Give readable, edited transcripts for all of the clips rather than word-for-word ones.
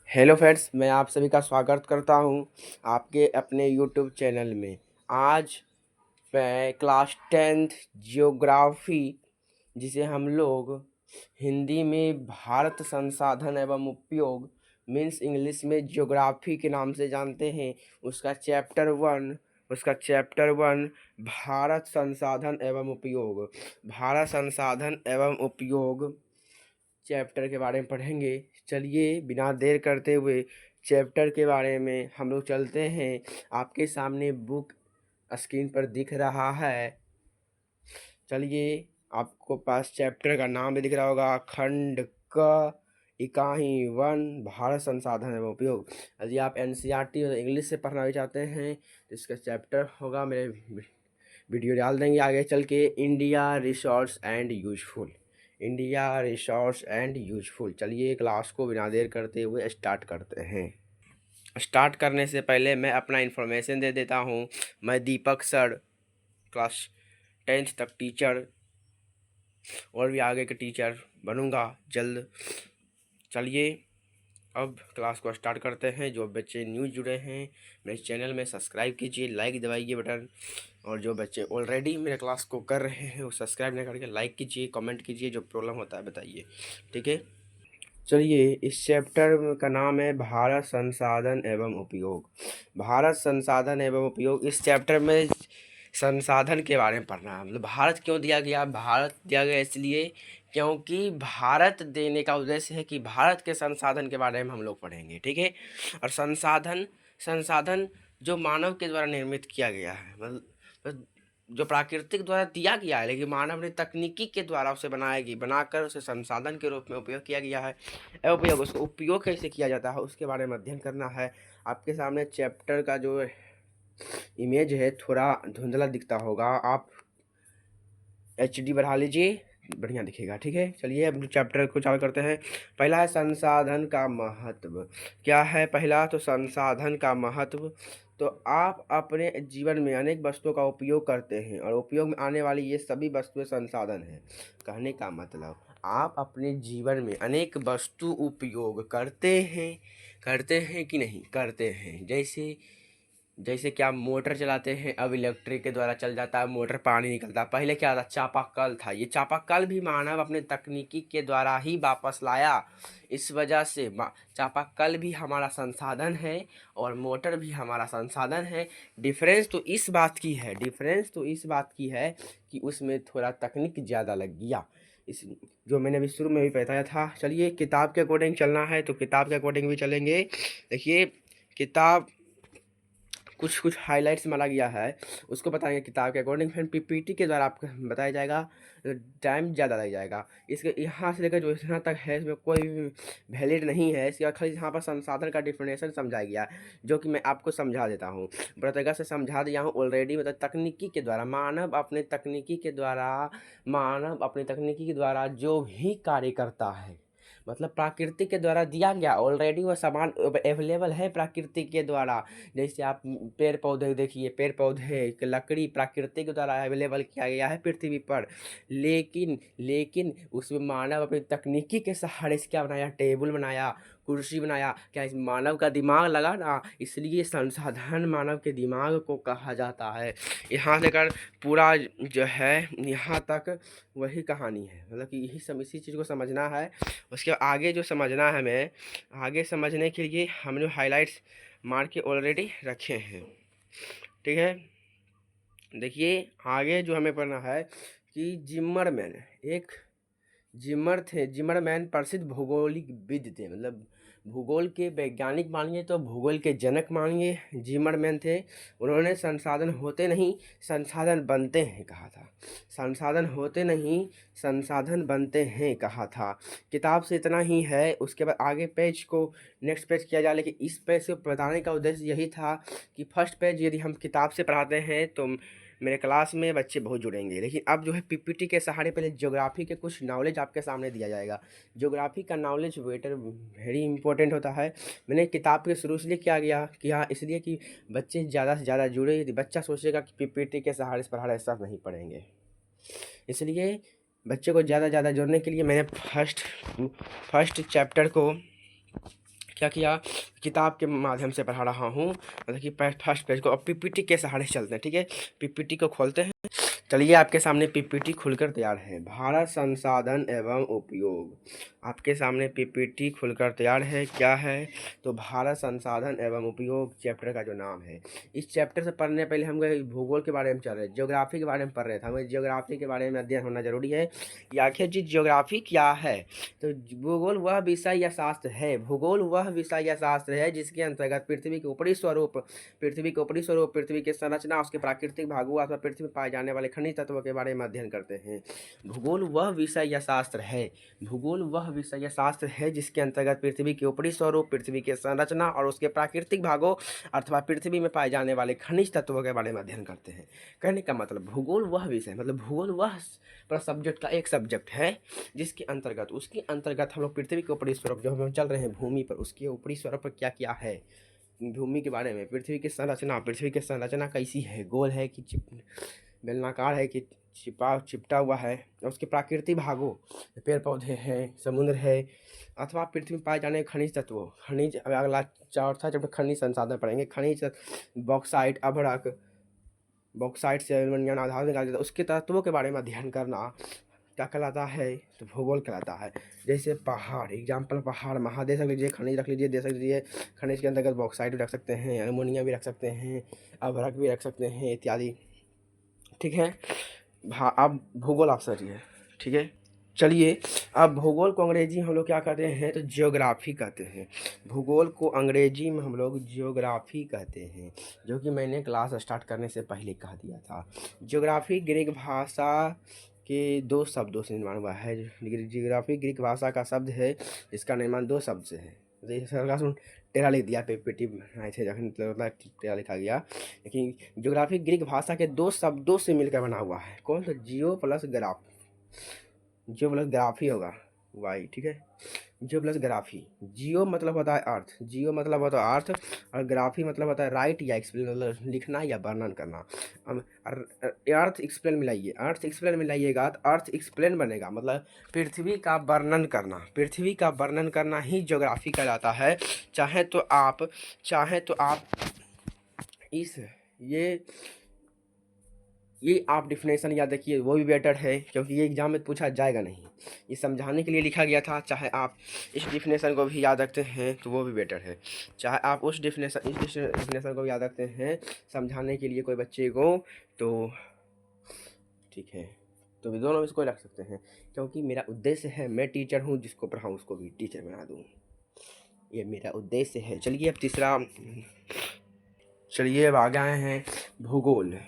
Hello friends, मैं आप सभी का स्वागत करता हूं आपके अपने यूट्यूब चैनल में। आज मैं क्लास 10th जियोग्राफी, जिसे हम लोग हिंदी में भारत संसाधन एवं उपयोग मीन्स इंग्लिश में जियोग्राफी के नाम से जानते हैं, उसका चैप्टर वन भारत संसाधन एवं उपयोग। भारत संसाधन एवं उपयोग चैप्टर के बारे में पढ़ेंगे। चलिए बिना देर करते हुए चैप्टर के बारे में हम लोग चलते हैं। आपके सामने बुक स्क्रीन पर दिख रहा है। चलिए, आपको पास चैप्टर का नाम भी दिख रहा होगा, खंड क इकाई 1 भारत संसाधन एवं उपयोग। यदि आप एनसीईआरटी और इंग्लिश से पढ़ना भी चाहते हैं तो इसका चैप्टर होगा, मेरे वीडियो डाल देंगे आगे चल के। India resource and useful. चलिए क्लास को बिना देर करते हुए स्टार्ट करते हैं। स्टार्ट करने से पहले मैं अपना इन्फॉर्मेशन दे देता हूँ। मैं दीपक सर, क्लास 10th तक टीचर और भी आगे के टीचर बनूँगा जल्द। चलिए अब क्लास को स्टार्ट करते हैं। जो बच्चे न्यू जुड़े हैं मेरे चैनल में, सब्सक्राइब कीजिए, लाइक दबाइए बटन। और जो बच्चे ऑलरेडी मेरे क्लास को कर रहे हैं वो सब्सक्राइब नहीं करके लाइक कीजिए, कमेंट कीजिए, जो प्रॉब्लम होता है बताइए, ठीक है। चलिए, इस चैप्टर का नाम है भारत संसाधन एवं उपयोग। भारत संसाधन एवं उपयोग, इस चैप्टर में संसाधन के बारे में पढ़ना है। मतलब भारत क्यों दिया गया? भारत दिया गया इसलिए क्योंकि भारत देने का उद्देश्य है कि भारत के संसाधन के बारे में हम लोग पढ़ेंगे, ठीक है। और संसाधन संसाधन जो मानव के द्वारा निर्मित किया गया है, मतलब जो प्राकृतिक द्वारा दिया गया है, लेकिन मानव ने तकनीकी के द्वारा उसे बनाकर उसे संसाधन के रूप में उपयोग किया गया है। उपयोग, उसको उपयोग कैसे किया जाता है उसके बारे में अध्ययन करना है। आपके सामने चैप्टर का जो इमेज है थोड़ा धुंधला दिखता होगा, आप HD बढ़ा लीजिए, बढ़िया दिखेगा, ठीक है। चलिए अब चैप्टर को चालू करते हैं। पहला है संसाधन का महत्व। क्या है पहला? तो संसाधन का महत्व। तो आप अपने जीवन में अनेक वस्तुओं का उपयोग करते हैं और उपयोग में आने वाली ये सभी वस्तुएं संसाधन हैं। कहने का मतलब, आप अपने जीवन में अनेक वस्तु उपयोग करते हैं कि नहीं करते हैं। जैसे कि आप मोटर चलाते हैं, अब इलेक्ट्रिक के द्वारा चल जाता है मोटर, पानी निकलता है। पहले क्या था? चापाकल था। ये चापाकल भी मानव अपने तकनीकी के द्वारा ही वापस लाया। इस वजह से चापाकल भी हमारा संसाधन है और मोटर भी हमारा संसाधन है। डिफरेंस तो इस बात की है कि उसमें थोड़ा तकनीक ज़्यादा लग गया, इस जो मैंने अभी शुरू में भी बताया था। चलिए किताब के अकॉर्डिंग चलना है तो किताब के अकॉर्डिंग भी चलेंगे। देखिए, किताब कुछ कुछ हाइलाइट्स मारा गया है, उसको बताएंगे किताब के अकॉर्डिंग। फिर PPT के द्वारा आपको बताया जाएगा, टाइम ज़्यादा लग जाएगा। इसके यहाँ से लेकर जो यहाँ तक है इसमें कोई वैलिड नहीं है। इसके खाली यहाँ पर संसाधन का डिफिनेशन समझाया गया है, जो कि मैं आपको समझा देता हूँ, बड़ी तरह से समझा दिया हूँ ऑलरेडी। मतलब तकनीकी के द्वारा मानव अपने तकनीकी के द्वारा जो भी कार्य करता है, मतलब प्राकृतिक के द्वारा दिया गया ऑलरेडी, वो सामान अवेलेबल है प्राकृतिक के द्वारा। जैसे आप पेड़ पौधे देखिए, पेड़ पौधे लकड़ी प्राकृतिक द्वारा अवेलेबल किया गया है पृथ्वी पर। लेकिन उसमें मानव अपनी तकनीकी के सहारे से क्या बनाया? टेबल बनाया, कुर्सी बनाया। क्या इस मानव का दिमाग लगा ना, इसलिए संसाधन मानव के दिमाग को कहा जाता है। यहाँ से लेकर पूरा जो है यहाँ तक वही कहानी है। मतलब कि यही सब, इसी चीज़ को समझना है। उसके आगे जो समझना है, हमें आगे समझने के लिए हमने हाइलाइट्स मार के ऑलरेडी रखे हैं, ठीक है। देखिए आगे जो हमें पढ़ना है कि जिमरमैन प्रसिद्ध भौगोलिकविद थे। मतलब भूगोल के वैज्ञानिक मानिए तो भूगोल के जनक मानिए, जिमरमैन थे। उन्होंने संसाधन होते नहीं संसाधन बनते हैं कहा था। संसाधन होते नहीं संसाधन बनते हैं कहा था। किताब से इतना ही है। उसके बाद आगे पेज को नेक्स्ट पेज किया जाए, लेकिन इस पेज से बताने का उद्देश्य यही था कि फर्स्ट पेज यदि हम किताब से पढ़ाते हैं तो मेरे क्लास में बच्चे बहुत जुड़ेंगे। लेकिन अब जो है PPT के सहारे पहले ज्योग्राफी के कुछ नॉलेज आपके सामने दिया जाएगा। ज्योग्राफी का नॉलेज वेरी इंपॉर्टेंट होता है। मैंने किताब के शुरू इसलिए किया गया कि हाँ, इसलिए कि बच्चे ज़्यादा से ज़्यादा जुड़े। यदि बच्चा सोचेगा कि PPT के सहारे से पढ़ा रहे, सब नहीं पढ़ेंगे। इसलिए बच्चे को ज़्यादा जुड़ने के लिए मैंने फर्स्ट चैप्टर को क्या किया, किताब के माध्यम से पढ़ा रहा हूँ, मतलब कि फर्स्ट पेज को। अब पीपीटी के सहारे चलते हैं, ठीक है। पीपीटी को खोलते हैं। चलिए आपके सामने पीपीटी खुलकर तैयार है। भारत संसाधन एवं उपयोग, आपके सामने पीपीटी खुलकर तैयार है। क्या है, तो भारत संसाधन एवं उपयोग चैप्टर का जो नाम है। इस चैप्टर से पढ़ने पहले हम गए भूगोल के बारे में चल रहे, ज्योग्राफी के बारे में पढ़ रहे थे। हमें ज्योग्राफी के बारे में अध्ययन होना जरूरी है कि आखिर जी ज्योग्राफी क्या है। तो भूगोल वह विषय या शास्त्र है, भूगोल वह विषय या शास्त्र है जिसके अंतर्गत पृथ्वी के ऊपरी स्वरूप, पृथ्वी की संरचना, उसके प्राकृतिक भागों अथवा पृथ्वी में पाए जाने वाले खनिज तत्वों के बारे में अध्ययन करते हैं। भूगोल वह विषय या शास्त्र है, भूगोल वह विषय या शास्त्र है जिसके अंतर्गत पृथ्वी के ऊपरी स्वरूप, पृथ्वी की संरचना और उसके प्राकृतिक भागों अथवा पृथ्वी में पाए जाने वाले खनिज तत्वों के बारे में अध्ययन करते हैं। कहने का मतलब भूगोल वह विषय, मतलब भूगोल वह सब्जेक्ट का एक सब्जेक्ट है जिसके अंतर्गत, उसके अंतर्गत हम लोग पृथ्वी के ऊपरी स्वरूप जो हम चल रहे हैं भूमि पर, उसके ऊपरी स्वरूप पर क्या क्या है, भूमि के बारे में, पृथ्वी की संरचना कैसी है, गोल है कि बेलनाकार है कि चिपटा हुआ है, और उसके प्राकृतिक भागों, पेड़ पौधे हैं, समुद्र है, अथवा पृथ्वी में पाए जाने खनिज तत्वों, खनिज, अगला चौथा चैप्टर खनिज संसाधन पढ़ेंगे। खनिज, बॉक्साइट, अभ्रक, बॉक्साइट से एल्युमिनियम आधार निकाला जाता है, उसके तत्वों के बारे में अध्ययन करना क्या कहलाता है, तो भूगोल कहलाता है। जैसे पहाड़, एग्जाम्पल पहाड़, महादेश रख लीजिए, खनिज रख लीजिए, देश रख लीजिए। खनिज के अंतर्गत बॉक्साइट भी रख सकते हैं, एल्युमिनियम भी रख सकते हैं, अभ्रक भी रख सकते हैं, इत्यादि, ठीक है। अब भूगोल आप समझिए, ठीक है। चलिए, अब भूगोल को अंग्रेजी हम लोग क्या कहते हैं, तो जियोग्राफी कहते हैं। भूगोल को अंग्रेजी में हम लोग जियोग्राफी कहते हैं, जो कि मैंने क्लास स्टार्ट करने से पहले कह दिया था। जियोग्राफी ग्रीक भाषा के दो शब्दों से निर्माण हुआ है। जियोग्राफी ग्रीक भाषा का शब्द है जिसका निर्माण दो शब्द से है। टेरा लिख दिया, पेटी बनाए थे जखन, मतलब टेरा लिखा गया, लेकिन ज्योग्राफी ग्रीक भाषा के दो शब्दों से मिलकर बना हुआ है। कौन, तो जियो प्लस ग्राफ, जियो प्लस ग्राफी होगा वाई, ठीक है। जियो प्लस ग्राफी, जियो मतलब होता है अर्थ, जियो मतलब होता है अर्थ, और ग्राफी मतलब होता है राइट या एक्सप्लेन, मतलब लिखना या वर्णन करना। अर्थ एक्सप्लेन मिलाइए, अर्थ एक्सप्लेन मिलाइएगा तो अर्थ एक्सप्लेन बनेगा, मतलब पृथ्वी का वर्णन करना, पृथ्वी का वर्णन करना ही ज्योग्राफी कहलाता है। चाहे तो आप इस ये आप डिफिनेशन याद रखिए, वो भी बेटर है, क्योंकि ये एग्जाम में पूछा जाएगा नहीं, ये समझाने के लिए लिखा गया था। चाहे आप इस डिफिनेशन को भी याद रखते हैं तो वो भी बेटर है, चाहे आप इस डिफिनेशन को भी याद रखते हैं समझाने के लिए कोई बच्चे को, तो ठीक है। तो भी दोनों इसको रख सकते हैं, क्योंकि मेरा उद्देश्य है, मैं टीचर हूँ, जिसको पढ़ाऊँ उसको भी टीचर बना दूँ, ये मेरा उद्देश्य है। चलिए अब तीसरा, चलिए अब आ गए हैं भूगोल।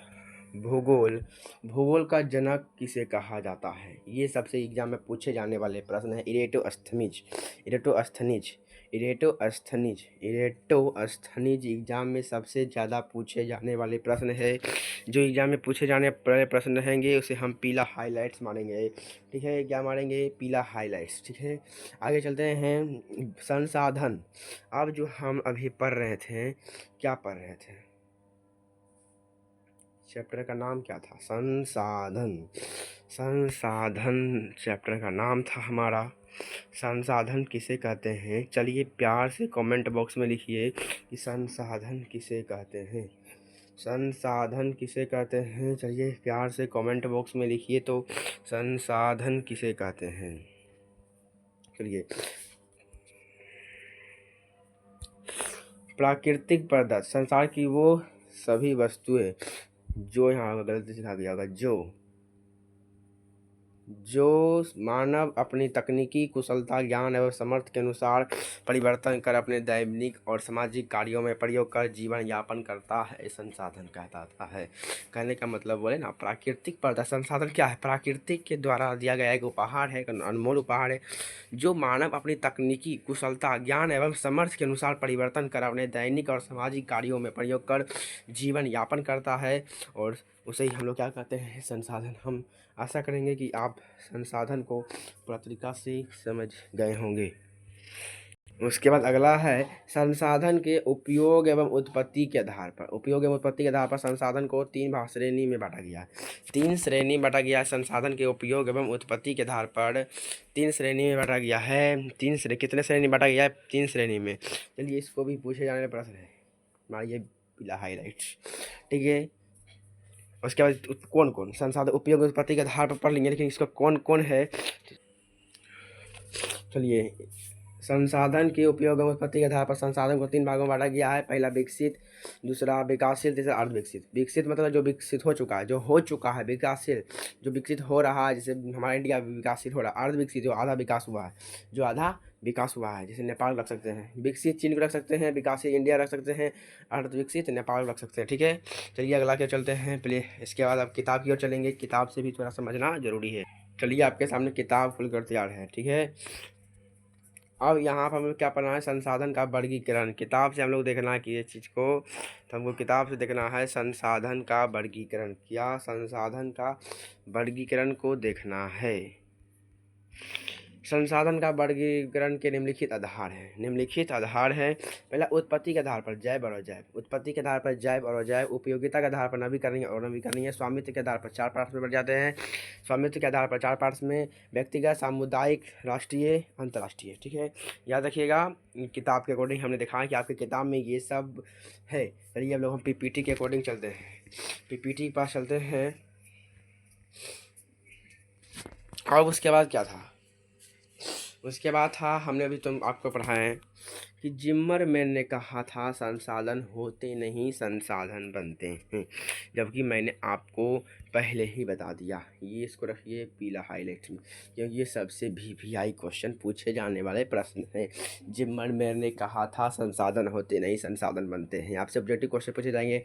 भूगोल का जनक किसे कहा जाता है, ये सबसे एग्जाम में पूछे जाने वाले प्रश्न है। इरेटोस्थनीज एग्जाम में सबसे ज़्यादा पूछे जाने वाले प्रश्न है। जो एग्जाम में पूछे जाने वाले प्रश्न रहेंगे उसे हम पीला हाईलाइट्स मारेंगे, ठीक है। क्या मारेंगे, पीला हाईलाइट्स, ठीक है। आगे चलते हैं, संसाधन। अब जो हम अभी पढ़ रहे थे, क्या पढ़ रहे थे, चैप्टर का नाम क्या था, संसाधन चैप्टर का नाम था हमारा। संसाधन किसे कहते हैं, चलिए प्यार से कमेंट बॉक्स में लिखिए कि संसाधन किसे कहते हैं, संसाधन किसे कहते हैं। चलिए प्यार से कमेंट बॉक्स में लिखिए तो संसाधन किसे कहते हैं। चलिए, प्राकृतिक पदार्थ, संसार की वो सभी वस्तुएं जो, यहाँ गलती से लिखा गया होगा, जो मानव अपनी तकनीकी कुशलता, ज्ञान एवं समर्थ के अनुसार परिवर्तन कर अपने दैनिक और सामाजिक कार्यों में प्रयोग कर जीवन यापन करता है, संसाधन कहलाता है। कहने का मतलब बोले ना, प्राकृतिक पदार्थ, संसाधन क्या है, प्राकृतिक के द्वारा दिया गया एक उपहार है, अनमोल उपहार है, जो मानव अपनी तकनीकी कुशलता, ज्ञान एवं समर्थ के अनुसार परिवर्तन कर अपने दैनिक और सामाजिक कार्यों में प्रयोग कर जीवन यापन करता है, और उसे ही हम लोग क्या कहते हैं, संसाधन। हम आशा करेंगे कि आप संसाधन को पूरा तरीका से समझ गए होंगे। उसके बाद अगला है संसाधन के उपयोग एवं उत्पत्ति के आधार पर। उपयोग एवं उत्पत्ति के आधार पर संसाधन को 3 भाग श्रेणी में बांटा गया है। 3 श्रेणी में बांटा गया है संसाधन के उपयोग एवं उत्पत्ति के आधार पर 3 श्रेणी में बांटा गया है। कितने श्रेणी बांटा गया है? 3 श्रेणी में। चलिए इसको भी पूछे जाने वाला प्रश्न है, मारिए पीला हाईलाइट्स, ठीक है। उसके बाद कौन कौन संसाधन उपयोग उत्पत्ति के आधार पर पढ़ लेंगे, लेकिन इसका कौन कौन है। चलिए संसाधन के उपयोग एवं उत्पत्ति के आधार पर संसाधन को 3 भागों में बांटा गया है। पहला विकसित, दूसरा विकासशील, तीसरा अर्धविकसित। विकसित मतलब जो विकसित हो चुका है, जो हो चुका है। विकासशील जो विकसित हो रहा है, जैसे हमारा इंडिया विकासशील हो रहा है। अर्धविकसित जो आधा विकास हुआ है, जो आधा विकास हुआ है, जैसे नेपाल रख सकते हैं। विकसित चीन को रख सकते हैं, विकासशील इंडिया रख सकते हैं, अर्धविकसित नेपाल रख सकते हैं, ठीक है। चलिए अगला क्या चलते हैं, पहले इसके बाद आप किताब की ओर चलेंगे। किताब से भी थोड़ा समझना जरूरी है। चलिए आपके सामने किताब खुलकर तैयार है, ठीक है। अब यहाँ पर हमें क्या पढ़ना है? संसाधन का वर्गीकरण। किताब से हम लोग देखना है कि ये चीज़ को, तो हमको किताब से देखना है संसाधन का वर्गीकरण। क्या? संसाधन का वर्गीकरण को देखना है। संसाधन का वर्गीकरण के निम्नलिखित आधार हैं। निम्नलिखित आधार है, पहला उत्पत्ति के आधार पर जैव और अजैव। उत्पत्ति के आधार पर जैव और अजैव। उपयोगिता के आधार पर नवीकरणीय और अनवीकरणीय। स्वामित्व के आधार पर 4 पार्ट्स में बढ़ जाते हैं। स्वामित्व के आधार पर 4 पार्ट्स में व्यक्तिगत, सामुदायिक, राष्ट्रीय, अंतर्राष्ट्रीय, ठीक है। याद रखिएगा किताब के अकॉर्डिंग हमने देखा है कि आपकी किताब में ये सब है। चलिए अब लोग हम पीपीटी के अकॉर्डिंग चलते हैं। पीपीटी के पास चलते हैं। अब उसके बाद क्या था? उसके बाद था, हमने अभी तुम आपको पढ़ाए हैं कि जिम्मरमैन ने कहा था संसाधन होते नहीं संसाधन बनते हैं, जबकि मैंने आपको पहले ही बता दिया। ये इसको रखिए पीला हाईलाइट में, क्योंकि ये सबसे VVI क्वेश्चन पूछे जाने वाले प्रश्न हैं। जिम्मरमैन ने कहा था संसाधन होते नहीं संसाधन बनते हैं। आपसे ऑब्जेक्टिव क्वेश्चन पूछे जाएंगे,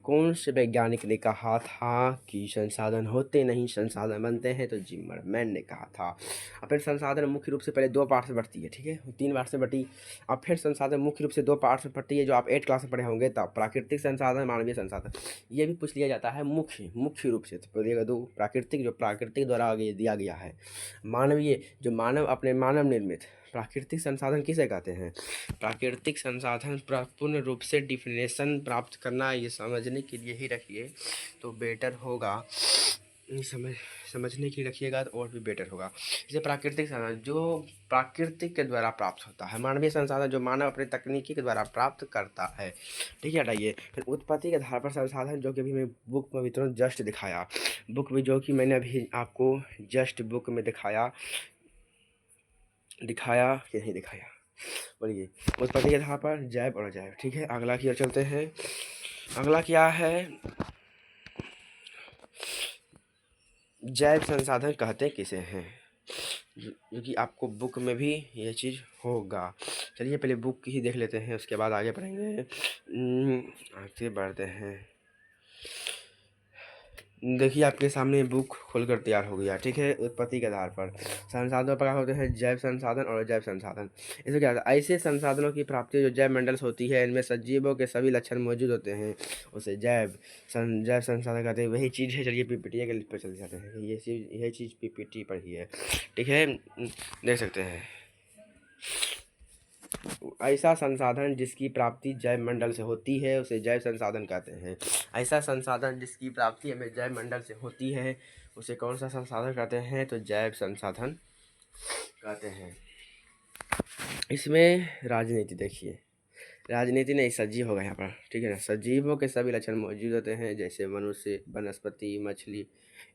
कौन से वैज्ञानिक ने कहा था कि संसाधन होते नहीं संसाधन बनते हैं? तो जिम्मरमैन ने कहा था। अब फिर संसाधन मुख्य रूप से पहले 2 पार्ट से बढ़ती है, ठीक है, 3 पार्ट से बढ़ी। अब फिर संसाधन मुख्य रूप से 2 पार्ट से बढ़ती है, जो आप 8 क्लास में पढ़े होंगे तब। प्राकृतिक संसाधन, मानवीय संसाधन। ये भी पूछ लिया जाता है मुख्य रूप से। तो पढ़िएगा 2 प्राकृतिक, जो प्राकृतिक द्वारा आगे दिया गया है। मानवीय, जो मानव अपने मानव निर्मित। प्राकृतिक संसाधन किसे कहते हैं? प्राकृतिक संसाधन पूर्ण रूप से डिफिनेशन प्राप्त करना, ये समझने के लिए ही रखिए तो बेटर होगा। समझने के लिए रखिएगा तो और भी बेटर होगा। जैसे प्राकृतिक संसाधन जो प्राकृतिक के द्वारा प्राप्त होता है। मानवीय संसाधन जो मानव अपने तकनीकी के द्वारा प्राप्त करता है, ठीक है। हटाइए। फिर उत्पत्ति के आधार पर संसाधन, जो कि अभी मैं बुक में भी तुरंत जस्ट दिखाया। बुक में जो कि मैंने अभी आपको जस्ट बुक में दिखाया कि नहीं दिखाया, बोलिए। उत्पत्ति के आधार पर जैव और अजैव, ठीक है। अगला की ओर चलते हैं। अगला क्या है? जैव संसाधन कहते किसे हैं, जो कि आपको बुक में भी ये चीज़ होगा। चलिए पहले बुक ही देख लेते हैं, उसके बाद आगे बढ़ेंगे। आगे बढ़ते हैं। देखिए आपके सामने बुक खोलकर तैयार हो गया, ठीक है। उत्पत्ति के आधार पर संसाधनों प्रकार होते हैं जैव संसाधन और अजैव संसाधन। इसमें क्या होता है? ऐसे संसाधनों की प्राप्ति जो जैव मंडल से होती है, इनमें सजीवों के सभी लक्षण मौजूद होते हैं, उसे जैव संसाधन कहते हैं। वही चीज़ है। चलिए पीपीटी के पर चले जाते हैं। यही चीज़ पीपीटी पर ही है, ठीक है, देख सकते हैं। ऐसा संसाधन जिसकी प्राप्ति जैव मंडल से होती है उसे जैव संसाधन कहते हैं। ऐसा संसाधन जिसकी प्राप्ति हमें जैव मंडल से होती है उसे कौन सा संसाधन कहते हैं? तो जैव संसाधन कहते हैं। इसमें राजनीति देखिए, राजनीति नहीं, सजीव होगा यहाँ पर, ठीक है ना। सजीवों के सभी लक्षण मौजूद होते हैं, जैसे मनुष्य, वनस्पति, मछली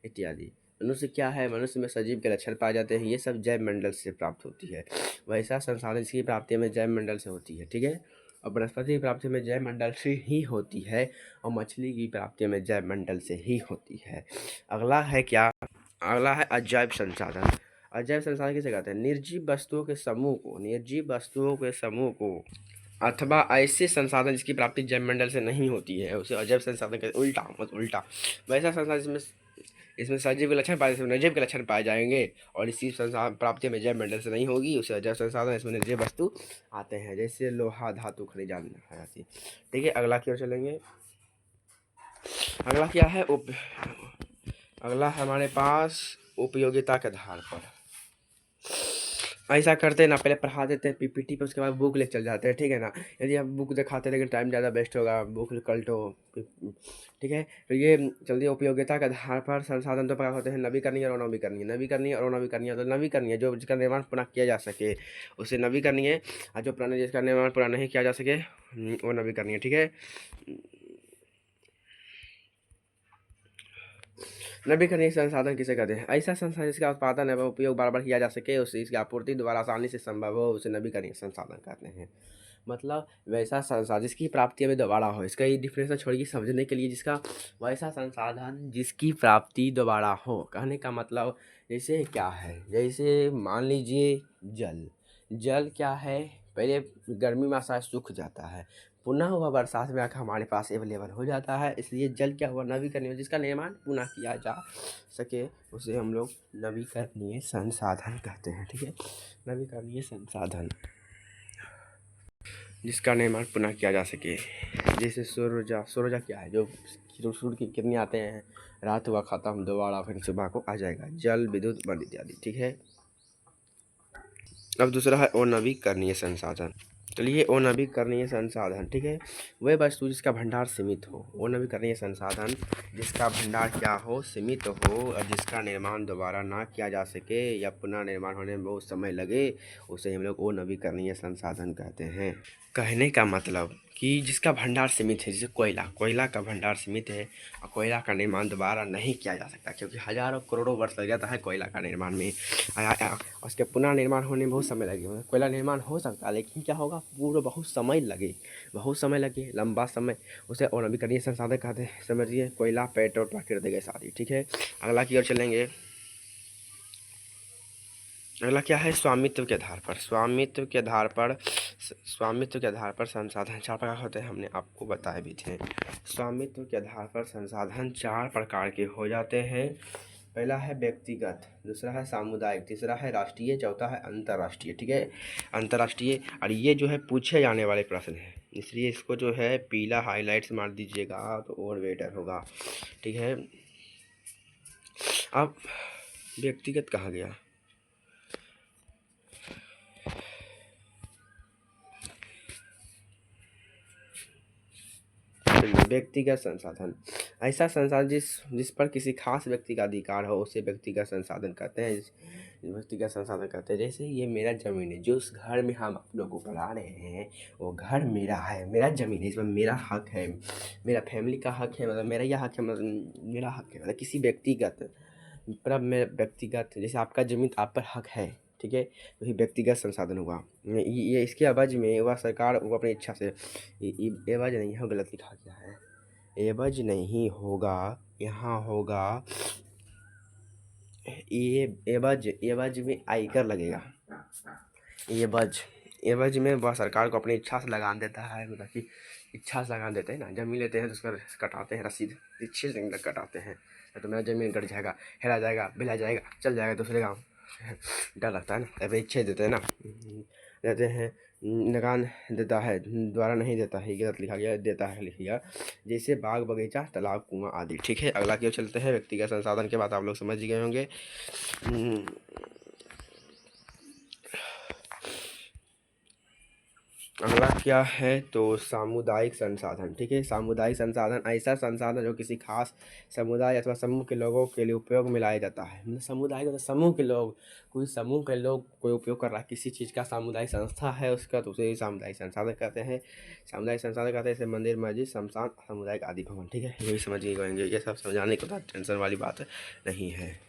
इत्यादि। मनुष्य क्या है? मनुष्य में सजीव के लक्षण पाए जाते हैं। ये सब जैव मंडल से प्राप्त होती है। वैसा संसाधन जिसकी प्राप्ति में जैव मंडल से होती है, ठीक है। और वनस्पति की प्राप्ति में जैव मंडल से ही होती है, और मछली की प्राप्ति में जैव मंडल से ही होती है। अगला है क्या? अगला है अजैव संसाधन। अजैव संसाधन किसे कहते हैं? निर्जीव वस्तुओं के समूह को अथवा ऐसे संसाधन जिसकी प्राप्ति जैव मंडल से नहीं होती है उसे अजैव संसाधन कहते हैं। उल्टा वैसा संसाधन इसमें सजीव के लक्षण पाए, इसमें निर्जीव के लक्षण पाए जाएंगे, और इसी संसाधन प्राप्ति में जैव मंडल से नहीं होगी उसे अजैव संसाधन। इसमें निर्जीव वस्तु आते हैं, जैसे लोहा, धातु, खनिज आदि, ठीक है। अगला की ओर चलेंगे। अगला क्या है? अगला हमारे पास उपयोगिता के आधार पर। ऐसा करते हैं ना, पहले पढ़ा देते हैं पीपीटी पे, उसके बाद बुक ले चल जाते हैं, ठीक है ना। यदि आप बुक दिखाते लेकिन टाइम ज़्यादा वेस्ट होगा, बुक कल्टो, ठीक है। तो ये जल्दी उपयोगिता के आधार पर संसाधन तो प्रकार होते हैं नवीकरणीय और अनवीकरणीय। नवीकरणीय और अनवीकरणीय, तो नवीकरणीय जो जिसका निर्माण पुनः किया जा सके उसे नवीकरणीय, और जो पुराने जिसका निर्माण पुनः नहीं किया जा सके वो नवीकरणीय, ठीक है। नवीकरणीय संसाधन किसे कहते हैं? ऐसा संसाधन जिसका उत्पादन एवं उपयोग बार बार किया जा सके, उसे इसकी आपूर्ति दोबारा आसानी से संभव हो, उसे नवीकरणीय संसाधन कहते हैं। मतलब वैसा संसाधन जिसकी प्राप्ति अभी दोबारा हो, इसका ये डिफरेंस छोड़िए समझने के लिए, जिसका वैसा संसाधन जिसकी प्राप्ति दोबारा हो। कहने का मतलब जैसे क्या है, जैसे मान लीजिए जल। जल क्या है, पहले गर्मी में आसानी सूख जाता है, पुनः वह बरसात में आकर हमारे पास अवेलेबल हो जाता है। इसलिए जल क्या हुआ, नवीकरणीय, जिसका निर्माण पुनः किया जा सके उसे हम लोग नवीकरणीय संसाधन कहते हैं, ठीक है। नवीकरणीय संसाधन जिसका निर्माण पुनः किया जा सके, जैसे सौर ऊर्जा। सौर ऊर्जा क्या है, जो सूर्य की किरणें आते हैं, रात हुआ खत्म, दोबारा फिर सुबह को आ जाएगा। जल, विद्युत, वन इत्यादि, ठीक है। अब दूसरा है अनवीकरणीय संसाधन। चलिए अनवीकरणीय संसाधन, ठीक है, वह वस्तु जिसका भंडार सीमित हो। अनवीकरणीय संसाधन जिसका भंडार क्या हो, सीमित हो, और जिसका निर्माण दोबारा ना किया जा सके या पुनः निर्माण होने में बहुत समय लगे, उसे हम लोग अनवीकरणीय संसाधन कहते हैं। कहने का मतलब कि जिसका भंडार सीमित है, जैसे कोयला। कोयला का भंडार सीमित है और कोयला का निर्माण दोबारा नहीं किया जा सकता, क्योंकि हज़ारों करोड़ों वर्ष लग जाता है कोयला का निर्माण में। उसके पुनः निर्माण होने में बहुत समय लगेगा। कोयला निर्माण हो सकता है, लेकिन क्या होगा, पूरा बहुत समय लगे, बहुत समय लगे, लंबा समय, उसे अनवीकरणीय संसाधन कहते हैं। समझिए, कोयला, पेट्रोल, प्राकृतिक गैस आदि, ठीक है। अगला की ओर चलेंगे। अगला क्या है, स्वामित्व के आधार पर। स्वामित्व के आधार पर संसाधन चार प्रकार होते हैं, हमने आपको बताए भी थे। स्वामित्व के आधार पर संसाधन चार प्रकार के हो जाते हैं। पहला है व्यक्तिगत, दूसरा है सामुदायिक, तीसरा है राष्ट्रीय, चौथा है अंतर्राष्ट्रीय, ठीक है। अंतर्राष्ट्रीय, और ये जो है पूछे जाने वाले प्रश्न है, इसलिए इसको जो है पीला हाईलाइट्स मार दीजिएगा तो और बेटर होगा, ठीक है। अब व्यक्तिगत कहाँ गया, व्यक्तिगत संसाधन, ऐसा संसाधन जिस पर किसी खास व्यक्ति का अधिकार हो, उसे व्यक्तिगत संसाधन कहते हैं। व्यक्तिगत संसाधन कहते हैं, जैसे ये मेरा ज़मीन है, जो उस घर में हम आप लोगों को पढ़ा रहे हैं, वो घर मेरा है, मेरा ज़मीन है, इसमें मेरा हक है, मेरा फैमिली का हक है, मतलब मेरा यह हक है, मतलब मेरा हक है, मतलब किसी व्यक्तिगत पर मेरा व्यक्तिगत, जैसे आपका ज़मीन आप पर हक है, ठीक है, वही व्यक्तिगत संसाधन हुआ। ये इसके एवज में वह सरकार वो अपनी इच्छा से, एवज नहीं है, गलत लिखा गया है, एवज नहीं होगा, यहाँ होगा एवज में आयकर लगेगा। एवज में वह सरकार को अपनी इच्छा से लगान देता है, मतलब कि इच्छा से लगान देते हैं ना। जमीन लेते हैं तो उसका कटाते हैं, रसीद इच्छे से कटाते हैं, तो मेरा ज़मीन कट जाएगा, हेरा जाएगा, बिला जाएगा, चल जाएगा दूसरे गाँव, डर लगता है ना, अपनी इच्छे देते हैं ना, देते हैं, लगान देता है, द्वारा नहीं देता है, गलत लिखा गया, देता है लिख गया, जैसे बाग बगीचा, तालाब, कुआं आदि, ठीक है। अगला क्यों चलते हैं, व्यक्तिगत संसाधन के बाद आप लोग समझ गए होंगे। अगला क्या है, तो सामुदायिक संसाधन, ठीक है। सामुदायिक संसाधन ऐसा संसाधन जो किसी खास समुदाय अथवा समूह के लोगों के लिए उपयोग में लाया जाता है। मतलब समुदाय का, तो समूह के लोग, कोई समूह के लोग कोई उपयोग कर रहा है किसी चीज़ का, सामुदायिक संस्था है उसका, तो उसे सामुदायिक संसाधन कहते हैं। सामुदायिक संसाधन कहते हैं जैसे मंदिर, मस्जिद, शमशान, सामुदायिक आदि भवन, ठीक है। यही समझ गए, ये सब समझाने के बाद टेंशन वाली बात नहीं है,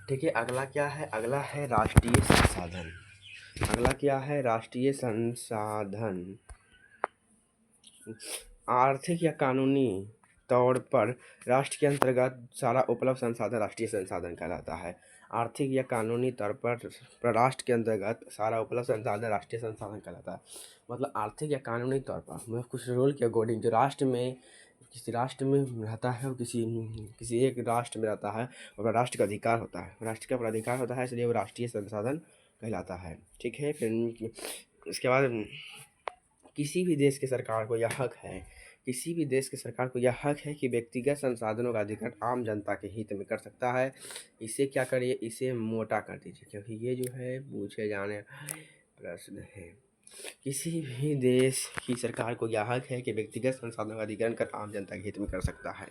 ठीक है। अगला क्या है, अगला है राष्ट्रीय संसाधन। अगला क्या है, राष्ट्रीय संसाधन। आर्थिक या कानूनी तौर पर राष्ट्र के अंतर्गत सारा उपलब्ध संसाधन राष्ट्रीय संसाधन कहलाता है। आर्थिक या कानूनी तौर पर राष्ट्र के अंतर्गत सारा उपलब्ध संसाधन राष्ट्रीय संसाधन कहलाता है। मतलब आर्थिक या कानूनी तौर पर, मतलब कुछ रूल के अकॉर्डिंग जो राष्ट्र में, किसी राष्ट्र में रहता है और किसी एक राष्ट्र में रहता है, और राष्ट्र का अधिकार होता है, राष्ट्र का प्राधिकार होता है, इसलिए वो राष्ट्रीय संसाधन कहलाता है, ठीक है। फिर इसके बाद किसी भी देश की सरकार को यह हक है किसी भी देश की सरकार को यह हक है कि व्यक्तिगत संसाधनों का अधिग्रहण आम जनता के हित में कर सकता है। इसे क्या करिए, इसे मोटा कर दीजिए, क्योंकि ये जो है पूछे जाने वाले प्रश्न है। किसी भी देश की सरकार को यह हक है कि व्यक्तिगत संसाधनों का अधिग्रहण कर आम जनता के हित में कर सकता है।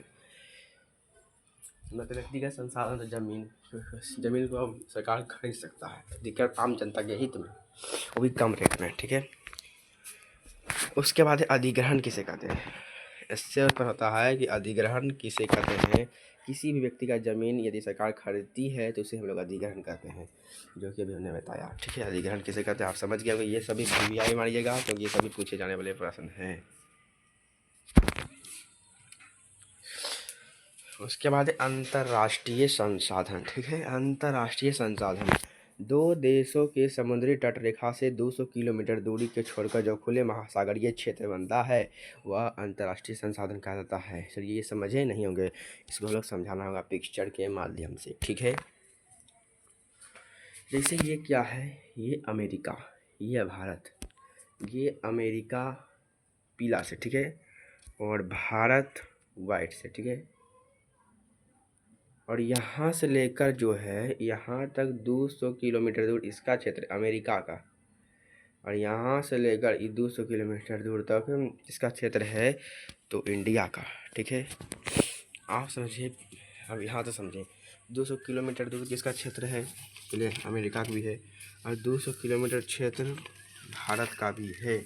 मतलब व्यक्तिगत संसाधन तो जमीन को सरकार खरीद सकता है, अधिग्रहण आम जनता के हित में, वो भी कम रेट में। ठीक है, उसके बाद अधिग्रहण किसे कहते हैं। इससे ऊपर होता है कि अधिग्रहण किसे कहते हैं। किसी भी व्यक्ति का ज़मीन यदि सरकार खरीदती है तो उसे हम लोग अधिग्रहण कहते हैं, जो कि अभी हमने बताया। ठीक है, अधिग्रहण किसे कहते हैं आप समझ गए होंगे। ये सभी VVI मानिएगा, क्योंकि ये सभी पूछे जाने वाले प्रश्न हैं। उसके बाद अंतर्राष्ट्रीय संसाधन। ठीक है, अंतर्राष्ट्रीय संसाधन दो देशों के समुद्री तट रेखा से 200 किलोमीटर दूरी के छोड़कर जो खुले महासागरीय क्षेत्र बनता है वह अंतर्राष्ट्रीय संसाधन कहा जाता है। चलिए, ये समझे नहीं होंगे, इसको हम लोग समझाना होगा पिक्चर के माध्यम से। ठीक है, जैसे ये क्या है, ये अमेरिका, ये भारत, ये अमेरिका पीला से, ठीक है, और भारत वाइट से। ठीक है, और यहाँ से लेकर जो है यहाँ तक 200 किलोमीटर दूर इसका क्षेत्र अमेरिका का, और यहाँ से लेकर 200 किलोमीटर दूर तक इसका क्षेत्र है तो इंडिया का। ठीक है, आप समझिए, अब यहाँ तो समझें 200 किलोमीटर दूर किसका क्षेत्र है, चलिए अमेरिका का भी है, और 200 किलोमीटर क्षेत्र भारत का भी है।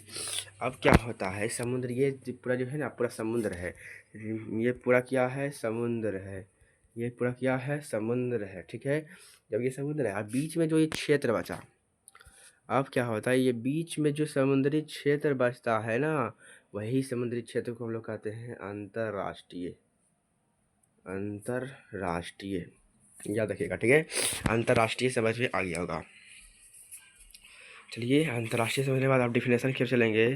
अब क्या होता है, समुद्र, ये पूरा जो है ना, पूरा समुद्र है, ये पूरा क्या है, समुद्र है, ये पूरा क्या है, समुद्र है। ठीक है, जब ये समुद्र है, अब बीच में जो ये क्षेत्र बचा, अब क्या होता है, ये बीच में जो समुद्री क्षेत्र बचता है ना, वही समुद्री क्षेत्र को हम लोग कहते हैं अंतर्राष्ट्रीय। अंतर्राष्ट्रीय याद रखिएगा। ठीक है, अंतर्राष्ट्रीय समझ में आ गया होगा। चलिए, अंतर्राष्ट्रीय समझने के बाद आप डिफिनेशन क्यों चलेंगे।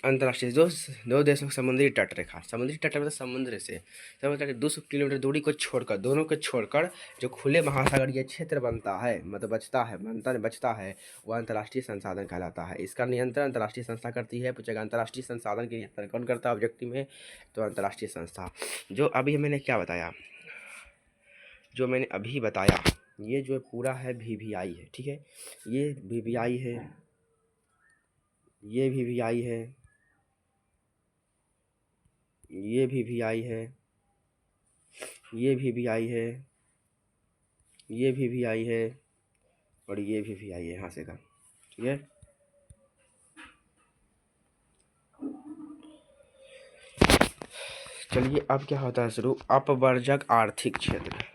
अंतर्राष्ट्रीय दो देशों की समुद्री तट रेखा, समुद्री तट मतलब समुद्र से, समुद्र तट 200 किलोमीटर दूरी को छोड़कर, दोनों को छोड़कर जो खुले महासागरीय क्षेत्र बनता है, मतलब बचता है वह अंतर्राष्ट्रीय संसाधन कहलाता है। इसका नियंत्रण अंतर्राष्ट्रीय संस्था करती है। पूछेगा अंतर्राष्ट्रीय संसाधन के नियंत्रण कौन करता है ऑब्जेक्टिव में, तो अंतर्राष्ट्रीय संस्था। जो अभी मैंने क्या बताया, जो मैंने अभी बताया, ये जो पूरा है VVI है। ठीक है, ये VVI है, ये VVI है, ये VVI है, ये VVI है, ये VVI है, और ये VVI है यहाँ से का। ठीक है, चलिए अब क्या होता है शुरू, अपवर्जक आर्थिक क्षेत्र।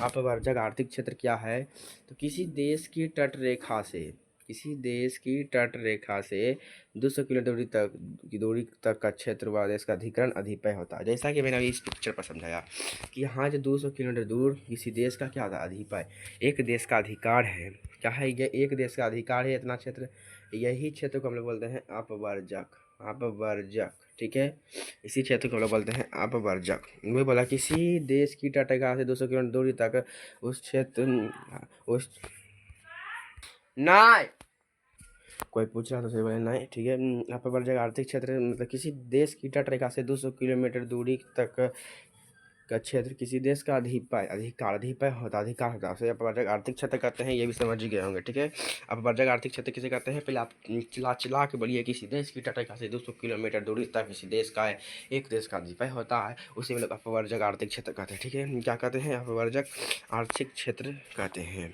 अपवर्जक आर्थिक क्षेत्र क्या है, तो किसी देश की तट रेखा से, किसी देश की तट रेखा से 200 किलोमीटर दूरी तक का क्षेत्र व देश का अधिग्रहण अधिपय होता है। जैसा कि मैंने अभी इस पिक्चर पर समझाया कि यहाँ जो 200 किलोमीटर दूर किसी देश का क्या होता है, अधिपय, एक देश का अधिकार है। क्या है ये, एक देश का अधिकार है इतना क्षेत्र, यही क्षेत्र को हम लोग बोलते हैं अपवर्जक। अपवर्जक, ठीक है, इसी क्षेत्र को हम लोग बोलते हैं अपवर्जक। मैं बोला किसी देश की तट रेखा से 200 किलोमीटर दूरी तक उस क्षेत्र, उस नाय कोई पूछ रहा तो सही बोले नहीं। ठीक है, अपवर्जक आर्थिक क्षेत्र मतलब किसी देश की तट रेखा से 200 किलोमीटर दूरी तक का क्षेत्र किसी देश का अधिपय होता है, उसे अपवर्जक आर्थिक क्षेत्र कहते हैं। ये भी समझ ही गए होंगे। ठीक है, अपवर्जक आर्थिक क्षेत्र किसे कहते हैं, पहले आप चिल्ला के बोलिए, किसी देश की तट रेखा से 200 किलोमीटर दूरी तक किसी देश का एक देश का अधिपय होता है, उसे मतलब अपवर्जक आर्थिक क्षेत्र कहते हैं। ठीक है, क्या कहते हैं, अपवर्जक आर्थिक क्षेत्र कहते हैं।